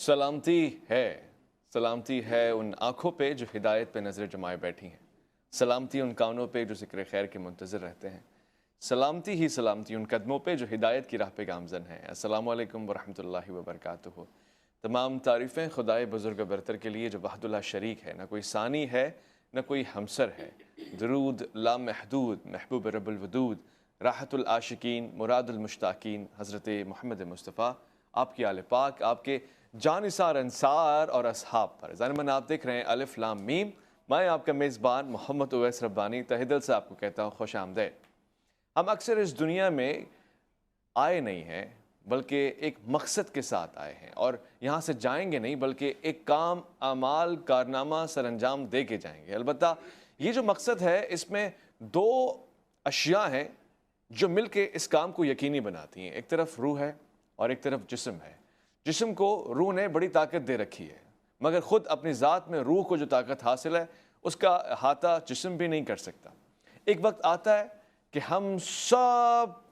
سلامتی ہے ان آنکھوں پہ جو ہدایت پہ نظر جمائے بیٹھی ہیں، سلامتی ان کانوں پہ جو ذکر خیر کے منتظر رہتے ہیں، سلامتی ان قدموں پہ جو ہدایت کی راہ پہ گامزن ہیں۔ السلام علیکم ورحمۃ اللہ وبرکاتہ۔ تمام تعریفیں خدائے بزرگ برتر کے لیے جو وحدہ لا شریک ہے، نہ کوئی ثانی ہے نہ کوئی ہمسر ہے۔ درود لامحدود محبوب رب الودود، راحت العاشقین مراد المشتاقین حضرت محمد مصطفیٰ، آپ کی آل پاک، آپ کے جانثار انصار اور اصحاب پر۔ ظالمن آپ دیکھ رہے ہیں الف لام میم، میں آپ کا میزبان محمد اویس ربانی تہ دل سے آپ کو کہتا ہوں خوش آمدید۔ ہم اکثر اس دنیا میں آئے نہیں ہیں بلکہ ایک مقصد کے ساتھ آئے ہیں، اور یہاں سے جائیں گے نہیں بلکہ ایک کام اعمال کارنامہ سر انجام دے کے جائیں گے۔ البتہ یہ جو مقصد ہے اس میں دو اشیاء ہیں جو مل کے اس کام کو یقینی بناتی ہیں، ایک طرف روح ہے اور ایک طرف جسم ہے۔ جسم کو روح نے بڑی طاقت دے رکھی ہے، مگر خود اپنی ذات میں روح کو جو طاقت حاصل ہے اس کا احاطہ جسم بھی نہیں کر سکتا۔ ایک وقت آتا ہے کہ ہم سب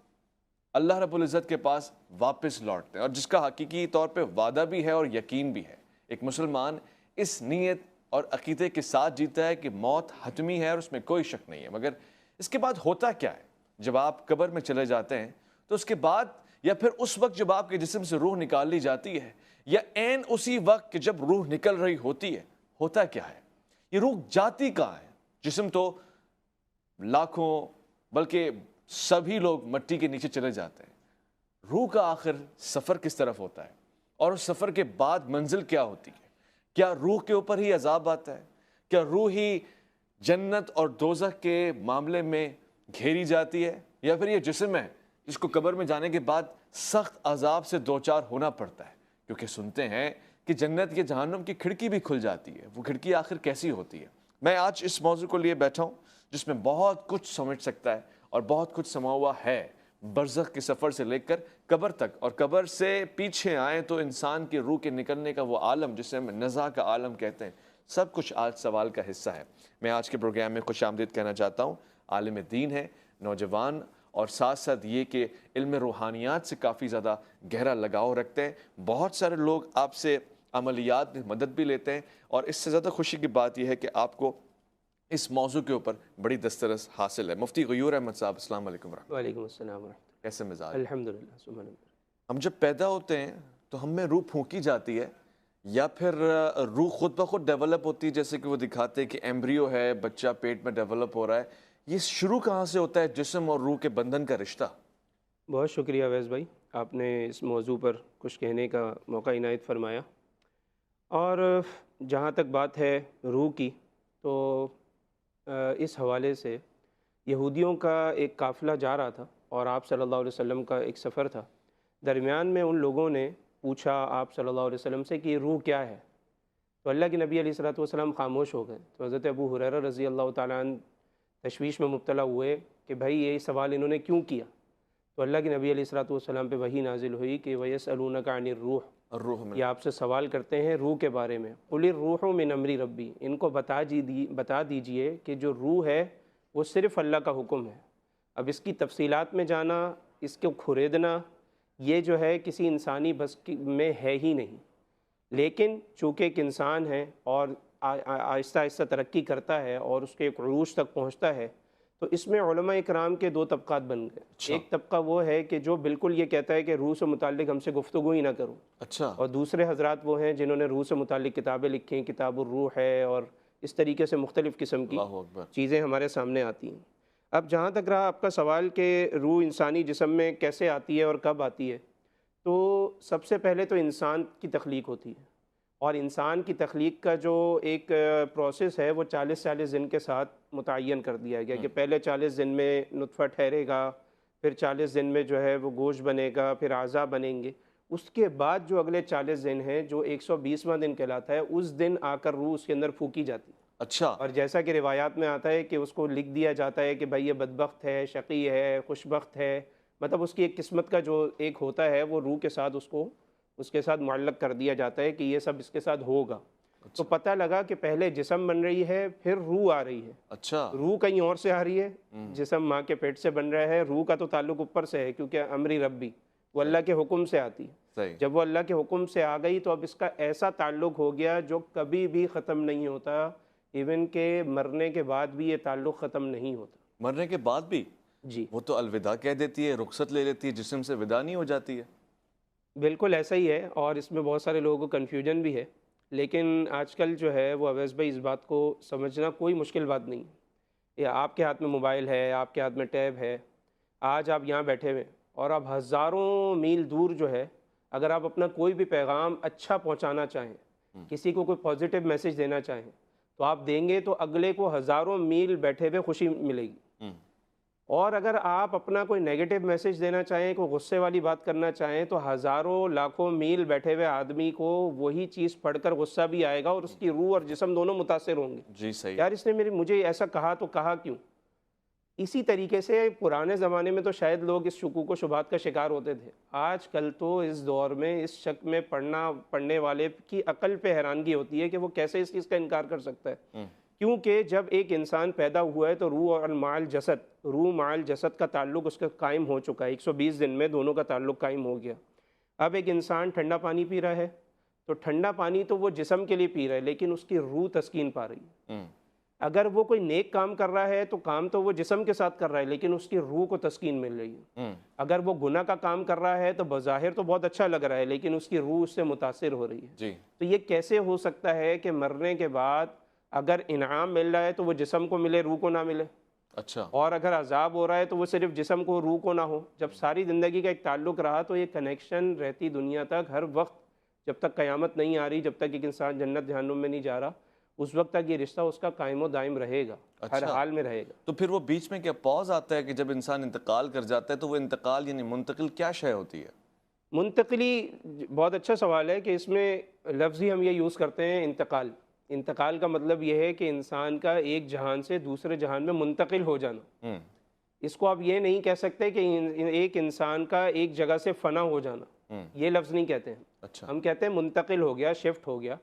اللہ رب العزت کے پاس واپس لوٹتے ہیں، اور جس کا حقیقی طور پہ وعدہ بھی ہے اور یقین بھی ہے۔ ایک مسلمان اس نیت اور عقیدے کے ساتھ جیتا ہے کہ موت حتمی ہے اور اس میں کوئی شک نہیں ہے۔ مگر اس کے بعد ہوتا کیا ہے؟ جب آپ قبر میں چلے جاتے ہیں تو اس کے بعد، یا پھر اس وقت جب آپ کے جسم سے روح نکال لی جاتی ہے، یا عین اسی وقت کہ جب روح نکل رہی ہوتی ہے، ہوتا کیا ہے؟ یہ روح جاتی کہاں ہے؟ جسم تو لاکھوں بلکہ سبھی لوگ مٹی کے نیچے چلے جاتے ہیں، روح کا آخر سفر کس طرف ہوتا ہے؟ اور اس سفر کے بعد منزل کیا ہوتی ہے؟ کیا روح کے اوپر ہی عذاب آتا ہے؟ کیا روح ہی جنت اور دوزخ کے معاملے میں گھیری جاتی ہے، یا پھر یہ جسم ہے جس کو قبر میں جانے کے بعد سخت عذاب سے دوچار ہونا پڑتا ہے؟ کیونکہ سنتے ہیں کہ جنت یا جہنم کی کھڑکی بھی کھل جاتی ہے، وہ کھڑکی آخر کیسی ہوتی ہے؟ میں آج اس موضوع کو لیے بیٹھا ہوں جس میں بہت کچھ سمجھ سکتا ہے اور بہت کچھ سما ہوا ہے، برزخ کے سفر سے لے کر قبر تک، اور قبر سے پیچھے آئیں تو انسان کی روح کے نکلنے کا وہ عالم جسے ہم نزع کا عالم کہتے ہیں، سب کچھ آج سوال کا حصہ ہے۔ میں آج کے پروگرام میں خوش آمدید کہنا چاہتا ہوں، عالم دین ہے، نوجوان، اور ساتھ ساتھ یہ کہ علم روحانیات سے کافی زیادہ گہرا لگاؤ رکھتے ہیں۔ بہت سارے لوگ آپ سے عملیات میں مدد بھی لیتے ہیں، اور اس سے زیادہ خوشی کی بات یہ ہے کہ آپ کو اس موضوع کے اوپر بڑی دسترس حاصل ہے۔ مفتی غیور احمد صاحب، السلام علیکم ورحمۃ اللہ۔ وعلیکم السلام ورحمۃ اللہ۔ کیسے مزاج؟ الحمدللہ سبحان اللہ۔ ہم جب پیدا ہوتے ہیں تو ہم میں روح پھونکی جاتی ہے، یا پھر روح خود بخود ڈیولپ ہوتی ہے؟ جیسے کہ وہ دکھاتے ہیں کہ ایمبریو ہے، بچہ پیٹ میں ڈیولپ ہو رہا ہے، یہ شروع کہاں سے ہوتا ہے جسم اور روح کے بندھن کا رشتہ؟ بہت شکریہ اویس بھائی، آپ نے اس موضوع پر کچھ کہنے کا موقع عنایت فرمایا۔ اور جہاں تک بات ہے روح کی، تو اس حوالے سے یہودیوں کا ایک قافلہ جا رہا تھا اور آپ صلی اللہ علیہ وسلم کا ایک سفر تھا۔ درمیان میں ان لوگوں نے پوچھا آپ صلی اللہ علیہ وسلم سے کہ یہ روح کیا ہے؟ تو اللہ کے نبی علیہ الصلوۃ والسلام خاموش ہو گئے۔ تو حضرت ابو ہریرہ رضی اللہ تعالیٰ عنہ تشویش میں مبتلا ہوئے کہ بھائی یہ سوال انہوں نے کیوں کیا؟ تو اللہ کے نبی علیہ الصلوۃ والسلام پہ وحی نازل ہوئی کہ وَيَسْأَلُونَكَ عَنِ الرُّوحِ، روح میں یہ آپ سے سوال کرتے ہیں روح کے بارے میں۔ قُلِ الرُّوحُ مِنْ أَمْرِ رَبِّي، ان کو بتا دیجئے کہ جو روح ہے وہ صرف اللہ کا حکم ہے۔ اب اس کی تفصیلات میں جانا، اس کو کھریدنا، یہ جو ہے کسی انسانی بس میں ہے ہی نہیں، لیکن چونکہ ایک انسان ہے اور آہستہ آہستہ ترقی کرتا ہے اور اس کے ایک عروج تک پہنچتا ہے، تو اس میں علماء اکرام کے دو طبقات بن گئے۔ ایک طبقہ وہ ہے کہ جو بالکل یہ کہتا ہے کہ روح سے متعلق ہم سے گفتگو ہی نہ کرو، اور دوسرے حضرات وہ ہیں جنہوں نے روح سے متعلق کتابیں لکھی ہیں، کتاب الروح ہے، اور اس طریقے سے مختلف قسم کی چیزیں ہمارے سامنے آتی ہیں۔ اب جہاں تک رہا آپ کا سوال کہ روح انسانی جسم میں کیسے آتی ہے اور کب آتی ہے، تو سب سے پہلے تو انسان کی تخلیق ہوتی ہے، اور انسان کی تخلیق کا جو ایک پروسیس ہے وہ 40 دن کے ساتھ متعین کر دیا گیا کہ پہلے 40 دن میں نطفہ ٹھہرے گا، پھر 40 دن میں جو ہے وہ گوشت بنے گا، پھر اعضاء بنیں گے، اس کے بعد جو اگلے 40 دن ہیں جو 120واں دن کہلاتا ہے، اس دن آ کر روح اس کے اندر پھونکی جاتی ہے۔ اچھا، اور جیسا کہ روایات میں آتا ہے کہ اس کو لکھ دیا جاتا ہے کہ بھائی یہ بدبخت ہے، شقی ہے، خوشبخت ہے، مطلب اس کی ایک قسمت کا جو ایک ہوتا ہے وہ روح کے ساتھ اس کے ساتھ معلق کر دیا جاتا ہے کہ یہ سب اس کے ساتھ ہوگا۔ تو پتہ لگا کہ پہلے جسم بن رہی ہے، پھر روح آ رہی ہے۔ اچھا، روح کہیں اور سے آ رہی ہے، جسم ماں کے پیٹ سے بن رہا ہے، روح کا تو تعلق اوپر سے ہے کیونکہ امری ربی، وہ اللہ کے حکم سے آتی ہے. صحیح. جب وہ اللہ کے حکم سے آ گئی تو اب اس کا ایسا تعلق ہو گیا جو کبھی بھی ختم نہیں ہوتا، ایون کہ مرنے کے بعد بھی یہ تعلق ختم نہیں ہوتا. مرنے کے بعد بھی؟ جی وہ تو الوداع کہہ دیتی ہے، رخصت لے لیتی ہے، جسم سے وداع نہیں ہو جاتی ہے؟ بالکل ایسا ہی ہے، اور اس میں بہت سارے لوگوں کو کنفیوژن بھی ہے، لیکن آج کل جو ہے وہ اویس بھائی اس بات کو سمجھنا کوئی مشکل بات نہیں ہے. یہ آپ کے ہاتھ میں موبائل ہے، آپ کے ہاتھ میں ٹیب ہے، آج آپ یہاں بیٹھے ہوئے اور آپ ہزاروں میل دور جو ہے اگر آپ اپنا کوئی بھی پیغام اچھا پہنچانا چاہیں، کسی کو کوئی پازیٹیو میسیج دینا چاہیں تو آپ دیں گے تو اگلے کو ہزاروں میل بیٹھے ہوئے خوشی ملے گی. اور اگر آپ اپنا کوئی نیگیٹو میسیج دینا چاہیں، کوئی غصے والی بات کرنا چاہیں تو ہزاروں لاکھوں میل بیٹھے ہوئے آدمی کو وہی چیز پڑھ کر غصہ بھی آئے گا اور اس کی روح اور جسم دونوں متاثر ہوں گے. جی صحیح. یار اس نے مجھے ایسا کہا تو کہا کیوں؟ اسی طریقے سے پرانے زمانے میں تو شاید لوگ اس شکوک و شبہات کا شکار ہوتے تھے. آج کل تو اس دور میں اس شک میں پڑھنے والے کی عقل پہ حیرانگی ہوتی ہے کہ وہ کیسے اس چیز کا انکار کر سکتا ہے. کیونکہ جب ایک انسان پیدا ہوا ہے تو روح اور روح مع الجسد کا تعلق اس کا قائم ہو چکا ہے. 120 دن میں دونوں کا تعلق قائم ہو گیا. اب ایک انسان ٹھنڈا پانی پی رہا ہے تو ٹھنڈا پانی تو وہ جسم کے لیے پی رہا ہے، لیکن اس کی روح تسکین پا رہی ہے. اگر وہ کوئی نیک کام کر رہا ہے تو کام تو وہ جسم کے ساتھ کر رہا ہے، لیکن اس کی روح کو تسکین مل رہی ہے. اگر وہ گناہ کا کام کر رہا ہے تو بظاہر تو بہت اچھا لگ رہا ہے، لیکن اس کی روح اس سے متاثر ہو رہی ہے. جی. تو یہ کیسے ہو سکتا ہے کہ مرنے کے بعد اگر انعام مل رہا ہے تو وہ جسم کو ملے، روح کو نہ ملے؟ اچھا. اور اگر عذاب ہو رہا ہے تو وہ صرف جسم کو، روح کو نہ ہو؟ جب ساری زندگی کا ایک تعلق رہا تو یہ کنیکشن رہتی دنیا تک، ہر وقت جب تک قیامت نہیں آ رہی، جب تک ایک انسان جنت جہنم میں نہیں جا رہا، اس وقت تک یہ رشتہ اس کا قائم و دائم رہے گا. ہر حال میں رہے گا. تو پھر وہ بیچ میں کیا پاز آتا ہے کہ جب انسان انتقال کر جاتا ہے تو وہ انتقال یعنی منتقل کیا شے ہوتی ہے؟ منتقلی بہت اچھا سوال ہے کہ اس میں لفظ ہی ہم یہ یوز کرتے ہیں انتقال. انتقال کا مطلب یہ ہے کہ انسان کا ایک جہان سے دوسرے جہان میں منتقل ہو جانا. اس کو آپ یہ نہیں کہہ سکتے کہ ایک انسان کا ایک جگہ سے فنا ہو جانا، یہ لفظ نہیں کہتے ہیں. اچھا. ہم کہتے ہیں منتقل ہو گیا، شفٹ ہو گیا،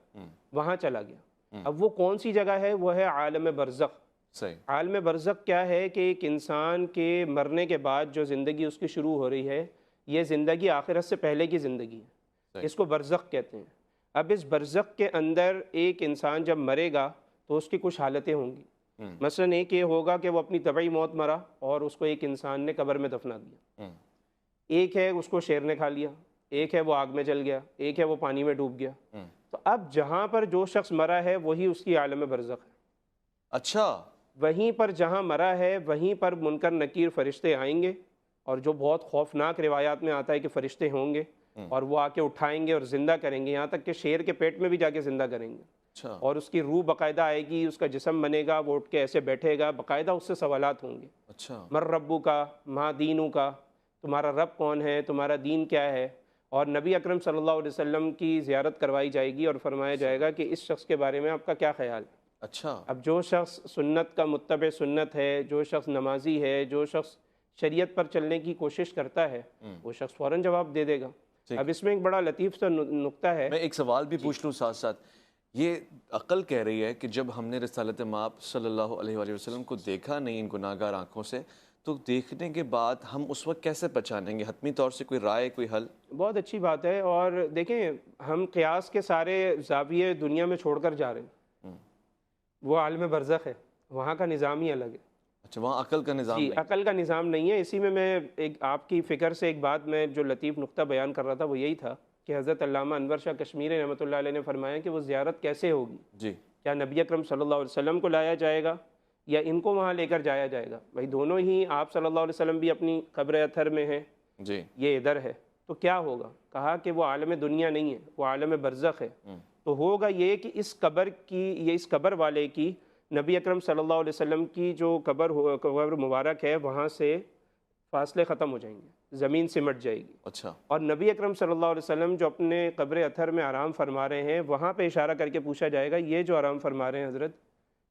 وہاں چلا گیا. اب وہ کون سی جگہ ہے؟ وہ ہے عالم برزخ. صحیح. عالم برزخ کیا ہے کہ ایک انسان کے مرنے کے بعد جو زندگی اس کی شروع ہو رہی ہے، یہ زندگی آخرت سے پہلے کی زندگی ہے. اس کو برزخ کہتے ہیں. اب اس برزخ کے اندر ایک انسان جب مرے گا تو اس کی کچھ حالتیں ہوں گی. مثلا ایک یہ ہوگا کہ وہ اپنی طبعی موت مرا اور اس کو ایک انسان نے قبر میں دفنا دیا. ایک ہے اس کو شیر نے کھا لیا، ایک ہے وہ آگ میں جل گیا، ایک ہے وہ پانی میں ڈوب گیا. تو اب جہاں پر جو شخص مرا ہے وہی اس کی عالم برزخ ہے. اچھا. وہیں پر جہاں مرا ہے وہیں پر منکر نکیر فرشتے آئیں گے، اور جو بہت خوفناک روایات میں آتا ہے کہ فرشتے ہوں گے اور وہ آ کے اٹھائیں گے اور زندہ کریں گے، یہاں تک کہ شیر کے پیٹ میں بھی جا کے زندہ کریں گے. اچھا. اور اس کی روح باقاعدہ آئے گی، اس کا جسم بنے گا، وہ اٹھ کے ایسے بیٹھے گا، باقاعدہ اس سے سوالات ہوں گے. اچھا. مر ربو کا، ما دینو کا، تمہارا رب کون ہے، تمہارا دین کیا ہے. اور نبی اکرم صلی اللہ علیہ وسلم کی زیارت کروائی جائے گی اور فرمایا جائے گا کہ اس شخص کے بارے میں آپ کا کیا خیال ہے. اچھا. اب جو شخص سنت کا متبع سنت ہے، جو شخص نمازی ہے، جو شخص شریعت پر چلنے کی کوشش کرتا ہے، وہ شخص فوراً جواب دے دے گا. اب اس میں ایک بڑا لطیف سا نقطہ ہے. میں ایک سوال بھی پوچھ لوں ساتھ ساتھ. یہ عقل کہہ رہی ہے کہ جب ہم نے رسالت مآب صلی اللہ علیہ وآلہ وسلم کو دیکھا نہیں ان گناہگار آنکھوں سے، تو دیکھنے کے بعد ہم اس وقت کیسے پہچانیں گے؟ حتمی طور سے کوئی رائے، کوئی حل؟ بہت اچھی بات ہے. اور دیکھیں ہم قیاس کے سارے زاویے دنیا میں چھوڑ کر جا رہے ہیں. وہ عالم برزخ ہے، وہاں کا نظام ہی الگ ہے. اچھا. وہاں عقل کا نظام جی، عقل کا نظام نہیں ہے. اسی میں ایک آپ کی فکر سے ایک بات میں جو لطیف نقطہ بیان کر رہا تھا وہ یہی تھا کہ حضرت علامہ انور شاہ کشمیری رحمۃ اللہ علیہ نے فرمایا کہ وہ زیارت کیسے ہوگی؟ جی. کیا نبی اکرم صلی اللہ علیہ وسلم کو لایا جائے گا یا ان کو وہاں لے کر جایا جائے گا؟ بھائی دونوں ہی، آپ صلی اللہ علیہ وسلم بھی اپنی قبر اطہر میں ہیں، جی، یہ ادھر ہے، تو کیا ہوگا؟ کہا کہ وہ عالم دنیا نہیں ہے، وہ عالم برزخ ہے. تو ہوگا یہ کہ اس قبر والے کی، نبی اکرم صلی اللہ علیہ وسلم کی جو قبر مبارک ہے وہاں سے فاصلے ختم ہو جائیں گے، زمین سمٹ جائے گی. اچھا. اور نبی اکرم صلی اللہ علیہ وسلم جو اپنے قبر اطہر میں آرام فرما رہے ہیں، وہاں پہ اشارہ کر کے پوچھا جائے گا یہ جو آرام فرما رہے ہیں حضرت،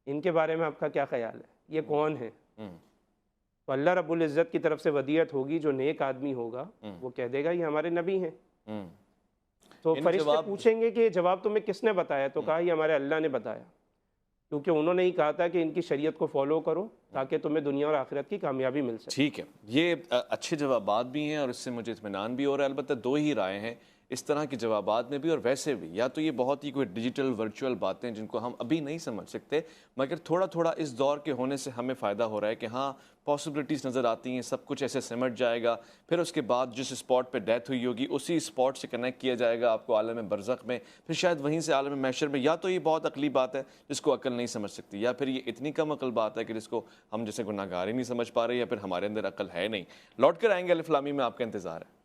ان کے بارے میں آپ کا کیا خیال ہے؟ یہ کون ہے؟ تو اللہ رب العزت کی طرف سے ودیعت ہوگی، جو نیک آدمی ہوگا وہ کہہ دے گا یہ ہمارے نبی ہیں. تو فرشتے پوچھیں گے کہ جواب تمہیں کس نے بتایا؟ تو کہا یہ ہمارے اللہ نے بتایا، کیونکہ انہوں نے ہی کہا تھا کہ ان کی شریعت کو فالو کرو تاکہ تمہیں دنیا اور آخرت کی کامیابی مل سکے۔ ٹھیک ہے، یہ اچھے جوابات بھی ہیں اور اس سے مجھے اطمینان بھی ہو رہا ہے۔ البتہ دو ہی رائے ہیں اس طرح کے جوابات میں بھی اور ویسے بھی، یا تو یہ بہت ہی کوئی ڈیجیٹل ورچوئل باتیں جن کو ہم ابھی نہیں سمجھ سکتے، مگر تھوڑا تھوڑا اس دور کے ہونے سے ہمیں فائدہ ہو رہا ہے کہ ہاں پاسبلٹیز نظر آتی ہیں، سب کچھ ایسے سمٹ جائے گا، پھر اس کے بعد جس اسپاٹ پہ ڈیتھ ہوئی ہوگی اسی اسپاٹ سے کنیکٹ کیا جائے گا آپ کو عالم برزخ میں، پھر شاید وہیں سے عالم محشر میں۔ یا تو یہ بہت عقلی بات ہے جس کو عقل نہیں سمجھ سکتی، یا پھر یہ اتنی کم عقل بات ہے کہ جس کو ہم جیسے گناہ گار ہی نہیں سمجھ پا رہے، یا پھر ہمارے اندر عقل ہے نہیں۔ لوٹ کر آئیں گے الف لام میم میں، آپ کا انتظار ہے۔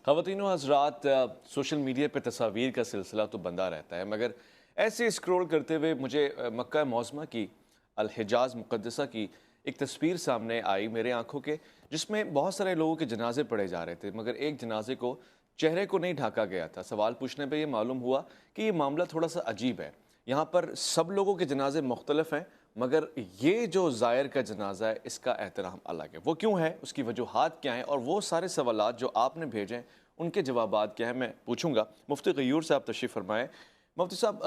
خواتین و حضرات، سوشل میڈیا پہ تصاویر کا سلسلہ تو بندہ رہتا ہے، مگر ایسے اسکرول کرتے ہوئے مجھے مکہ معظمہ کی الحجاز مقدسہ کی ایک تصویر سامنے آئی میرے آنکھوں کے، جس میں بہت سارے لوگوں کے جنازے پڑھے جا رہے تھے، مگر ایک جنازے کو چہرے کو نہیں ڈھانکا گیا تھا۔ سوال پوچھنے پہ یہ معلوم ہوا کہ یہ معاملہ تھوڑا سا عجیب ہے۔ یہاں پر سب لوگوں کے جنازے مختلف ہیں، مگر یہ جو زائر کا جنازہ ہے اس کا احترام الگ ہے۔ وہ کیوں ہے، اس کی وجوہات کیا ہیں، اور وہ سارے سوالات جو آپ نے بھیجے ہیں ان کے جوابات کیا ہیں، میں پوچھوں گا۔ مفتی غیور صاحب تشریف فرمائیں۔ مفتی صاحب،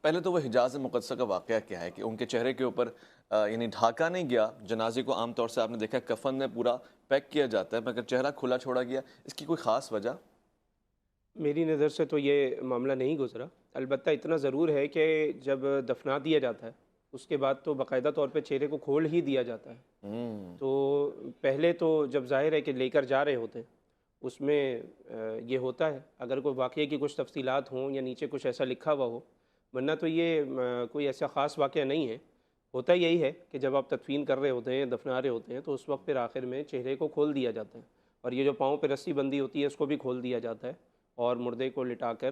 پہلے تو وہ حجاز مقدسہ کا واقعہ کیا ہے کہ ان کے چہرے کے اوپر یعنی ڈھاکا نہیں گیا، جنازے کو عام طور سے آپ نے دیکھا کفن میں پورا پیک کیا جاتا ہے، مگر چہرہ کھلا چھوڑا گیا، اس کی کوئی خاص وجہ؟ میری نظر سے تو یہ معاملہ نہیں گزرا، البتہ اتنا ضرور ہے کہ جب دفنا دیا جاتا ہے اس کے بعد تو باقاعدہ طور پہ چہرے کو کھول ہی دیا جاتا ہے۔ تو پہلے تو جب ظاہر ہے کہ لے کر جا رہے ہوتے ہیں اس میں یہ ہوتا ہے، اگر کوئی واقعے کی کچھ تفصیلات ہوں یا نیچے کچھ ایسا لکھا ہوا ہو، ورنہ تو یہ کوئی ایسا خاص واقعہ نہیں ہے۔ ہوتا یہی ہے کہ جب آپ تدفین کر رہے ہوتے ہیں، دفنا رہے ہوتے ہیں، تو اس وقت پھر آخر میں چہرے کو کھول دیا جاتا ہے، اور یہ جو پاؤں پہ رسی بندھی ہوتی ہے اس کو بھی کھول دیا جاتا ہے، اور مردے کو لٹا کر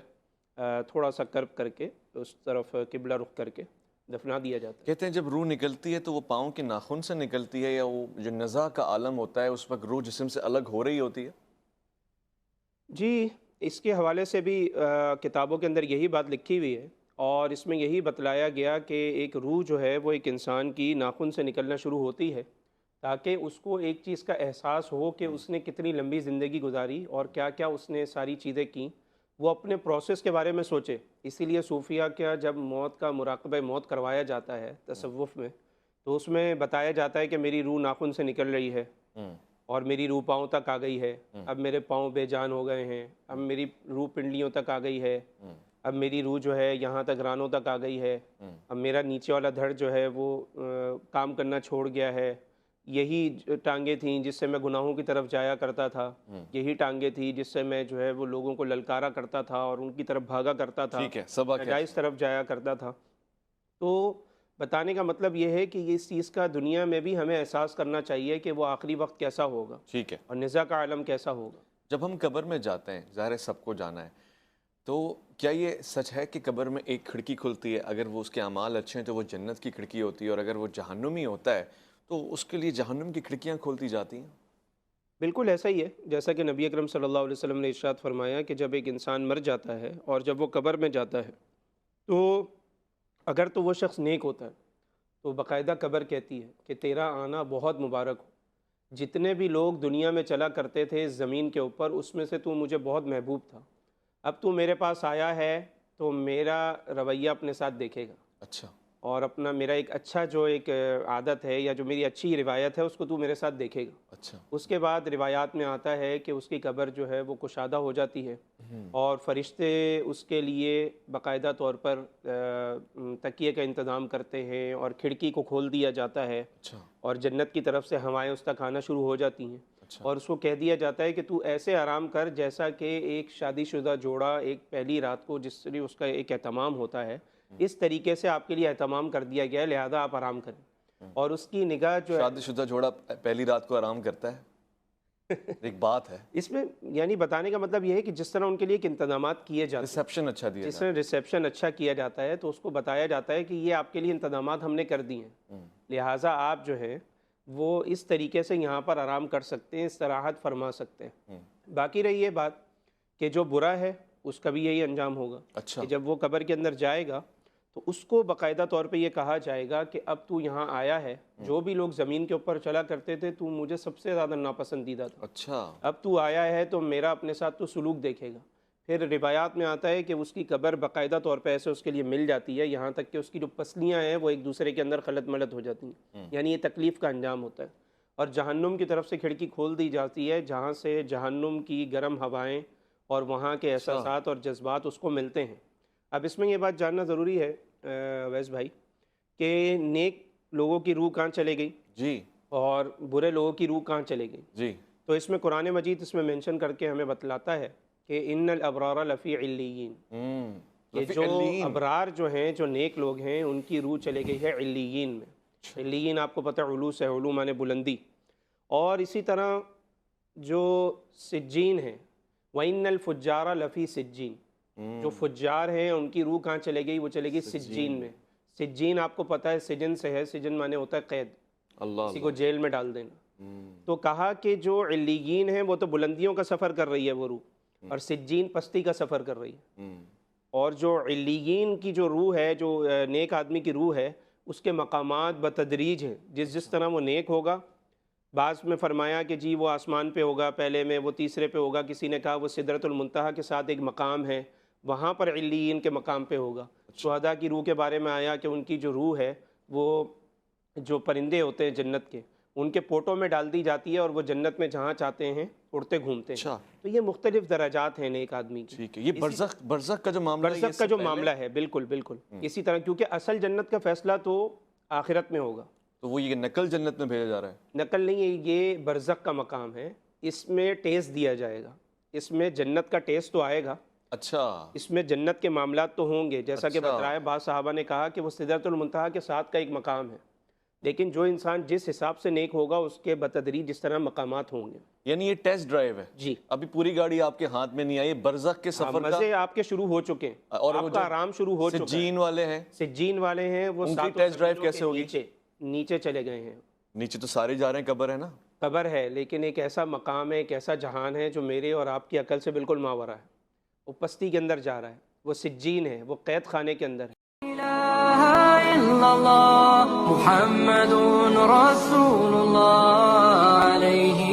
تھوڑا سا کرب کر کے اس طرف قبلہ رخ کر کے دفنا دیا جاتا ہے۔ کہتے ہیں جب روح نکلتی ہے تو وہ پاؤں کے ناخن سے نکلتی ہے، یا وہ جو نزع کا عالم ہوتا ہے اس وقت روح جسم سے الگ ہو رہی ہوتی ہے؟ جی، اس کے حوالے سے بھی کتابوں کے اندر یہی بات لکھی ہوئی ہے، اور اس میں یہی بتلایا گیا کہ ایک روح جو ہے وہ ایک انسان کی ناخن سے نکلنا شروع ہوتی ہے تاکہ اس کو ایک چیز کا احساس ہو کہ اس نے کتنی لمبی زندگی گزاری اور کیا کیا اس نے ساری چیزیں کیں، وہ اپنے پروسیس کے بارے میں سوچے۔ اسی لیے صوفیہ کا جب موت کا مراقبہ موت کروایا جاتا ہے تصوف میں، تو اس میں بتایا جاتا ہے کہ میری روح ناخن سے نکل رہی ہے اور میری روح پاؤں تک آ گئی ہے، اب میرے پاؤں بے جان ہو گئے ہیں، اب میری روح پنڈلیوں تک آ گئی ہے، اب میری روح جو ہے یہاں تک رانوں تک آ گئی ہے، اب میرا نیچے والا دھڑ جو ہے وہ کام کرنا چھوڑ گیا ہے، یہی ٹانگیں تھیں جس سے میں گناہوں کی طرف جایا کرتا تھا، یہی ٹانگیں تھیں جس سے میں جو ہے وہ لوگوں کو للکارا کرتا تھا اور ان کی طرف بھاگا کرتا تھا، ٹھیک ہے، سبق ہے۔ ناجائز طرف جایا کرتا تھا۔ تو بتانے کا مطلب یہ ہے کہ اس چیز کا دنیا میں بھی ہمیں احساس کرنا چاہیے کہ وہ آخری وقت کیسا ہوگا ٹھیک ہے۔ اور نزا کا عالم کیسا ہوگا۔ جب ہم قبر میں جاتے ہیں، ظاہر ہے سب کو جانا ہے، تو کیا یہ سچ ہے کہ قبر میں ایک کھڑکی کھلتی ہے، اگر وہ اس کے اعمال اچھے ہیں تو وہ جنت کی کھڑکی ہوتی ہے، اور اگر وہ جہنمی ہوتا ہے تو اس کے لیے جہنم کی کھڑکیاں کھولتی جاتی ہیں؟ بالکل ایسا ہی ہے، جیسا کہ نبی اکرم صلی اللہ علیہ وسلم نے ارشاد فرمایا کہ جب ایک انسان مر جاتا ہے اور جب وہ قبر میں جاتا ہے تو اگر تو وہ شخص نیک ہوتا ہے تو باقاعدہ قبر کہتی ہے کہ تیرا آنا بہت مبارک ہو، جتنے بھی لوگ دنیا میں چلا کرتے تھے اس زمین کے اوپر اس میں سے تو مجھے بہت محبوب تھا، اب تو میرے پاس آیا ہے تو میرا رویہ اپنے ساتھ دیکھے گا، اچھا۔ اور اپنا میرا ایک اچھا جو ایک عادت ہے یا جو میری اچھی روایت ہے اس کو تو میرے ساتھ دیکھے گا۔ اچھا۔ اس کے بعد روایات میں آتا ہے کہ اس کی قبر جو ہے وہ کشادہ ہو جاتی ہے، اور فرشتے اس کے لیے باقاعدہ طور پر تکیے کا انتظام کرتے ہیں اور کھڑکی کو کھول دیا جاتا ہے، اچھا۔ اور جنت کی طرف سے ہوائیں اس تک آنا شروع ہو جاتی ہیں، اچھا۔ اور اس کو کہہ دیا جاتا ہے کہ تو ایسے آرام کر جیسا کہ ایک شادی شدہ جوڑا ایک پہلی رات کو جس سے اس کا ایک اہتمام ہوتا ہے، اس طریقے سے آپ کے لیے اہتمام کر دیا گیا ہے، لہذا آپ آرام کریں۔ اور اس کی نگاہ جو ہے، شادی شدہ جوڑا پہلی رات کو آرام کرتا ہے، ایک بات ہے۔ اس میں یعنی بتانے کا مطلب یہ ہے کہ جس طرح ان کے لیے ایک انتظامات کیے جاتے ہیں، ریسیپشن اچھا دیا جس جاتا طرح ریسیپشن اچھا کیا جاتا ہے تو اس کو بتایا جاتا ہے کہ یہ آپ کے لیے انتظامات ہم نے کر دی ہیں، لہٰذا آپ جو ہے وہ اس طریقے سے یہاں پر آرام کر سکتے ہیں، استراحت فرما سکتے ہیں۔ باقی رہی یہ بات کہ جو برا ہے اس کا بھی یہی انجام ہوگا اچھا کہ جب وہ قبر کے اندر جائے گا تو اس کو باقاعدہ طور پہ یہ کہا جائے گا کہ اب تو یہاں آیا ہے، جو بھی لوگ زمین کے اوپر چلا کرتے تھے تو مجھے سب سے زیادہ ناپسندیدہ تھا، اچھا اب تو آیا ہے تو میرا اپنے ساتھ تو سلوک دیکھے گا۔ پھر روایات میں آتا ہے کہ اس کی قبر باقاعدہ طور پہ ایسے اس کے لیے مل جاتی ہے، یہاں تک کہ اس کی جو پسلیاں ہیں وہ ایک دوسرے کے اندر خلط ملط ہو جاتی ہیں، یعنی یہ تکلیف کا انجام ہوتا ہے۔ اور جہنم کی طرف سے کھڑکی کھول دی جاتی ہے جہاں سے جہنم کی گرم ہوائیں اور وہاں کے احساسات اور جذبات اس کو ملتے ہیں۔ اب اس میں یہ بات جاننا ضروری ہے ویس بھائی کہ نیک لوگوں کی روح کہاں چلے گئی جی اور برے لوگوں کی روح کہاں چلے گئی؟ جی تو اس میں قرآن مجید اس میں مینشن کر کے ہمیں بتلاتا ہے کہ ان الابرار لفی علیین، کہ جو ابرار جو ہیں، جو نیک لوگ ہیں، ان کی روح چلے گئی ہے علیین میں۔ علیین آپ کو پتہ ہے علو سے، علو مانے بلندی۔ اور اسی طرح جو سجین ہیں، وَإِنَّ الْفُجَّارَ لَفِي سِجِّينَ، جو فجار ہیں ان کی روح کہاں چلے گئی؟ وہ چلے گئی سجین میں۔ سجین آپ کو پتہ ہے سجن سے ہے، سجن مانے ہوتا ہے قید، اللہ کسی کو جیل میں ڈال دینا۔ تو کہا کہ جو علیین ہیں وہ تو بلندیوں کا سفر کر رہی ہے وہ روح، اور سجین پستی کا سفر کر رہی ہے۔ اور جو علیین کی جو روح ہے، جو نیک آدمی کی روح ہے، اس کے مقامات بتدریج ہیں، جس طرح وہ نیک ہوگا۔ بعض میں فرمایا کہ جی وہ آسمان پہ ہوگا، پہلے میں وہ تیسرے پہ ہوگا، کسی نے کہا وہ سدرۃ المنتہا کے ساتھ ایک مقام ہے، وہاں پر علیین کے مقام پہ ہوگا۔ شہداء کی روح کے بارے میں آیا کہ ان کی جو روح ہے وہ جو پرندے ہوتے ہیں جنت کے، ان کے پوٹوں میں ڈال دی جاتی ہے اور وہ جنت میں جہاں چاہتے ہیں اڑتے گھومتے ہیں۔ اچھا تو یہ مختلف درجات ہیں نیک آدمی کی۔ ٹھیک ہے، یہ برزخ کا جو معاملہ ہے، برزخ کا جو معاملہ ہے، بالکل بالکل اسی طرح، کیونکہ اصل جنت کا فیصلہ تو آخرت میں ہوگا۔ تو وہ یہ نقل جنت میں بھیجا جا رہا ہے؟ نقل نہیں ہے، یہ برزخ کا مقام ہے، اس میں ٹیسٹ دیا جائے گا، اس میں جنت کا ٹیسٹ تو آئے گا، اچھا اس میں جنت کے معاملات تو ہوں گے، جیسا کہ بتایا بعض صحابہ نے کہا کہ وہ سدرۃ المنتہا کے ساتھ کا ایک مقام ہے، لیکن جو انسان جس حساب سے نیک ہوگا اس کے بتدریج جس طرح مقامات ہوں گے۔ یعنی یہ ٹیسٹ ڈرائیو ہے، جی، ابھی پوری گاڑی آپ کے ہاتھ میں نہیں آئی، برزخ کے سفر کا مزے آپ کے شروع ہو چکے ہیں، اور آپ کا آرام شروع ہو چکا ہے۔ سجین والے ہیں، سجین والے ہیں، وہ ان کی ساتوں ٹیسٹ ڈرائیو زمینوں کیسے کے ہوگی؟ نیچے چلے گئے ہیں۔ نیچے تو سارے جا رہے ہیں، قبر ہے نا، قبر ہے، لیکن ایک ایسا مقام ہے، ایک ایسا جہان ہے جو میرے اور آپ کی عقل سے بالکل ماورا ہے، وہ پستی کے اندر جا رہا ہے، وہ سجین ہے، وہ قید خانے کے اندر ہے۔ محمد رسول اللہ علیہ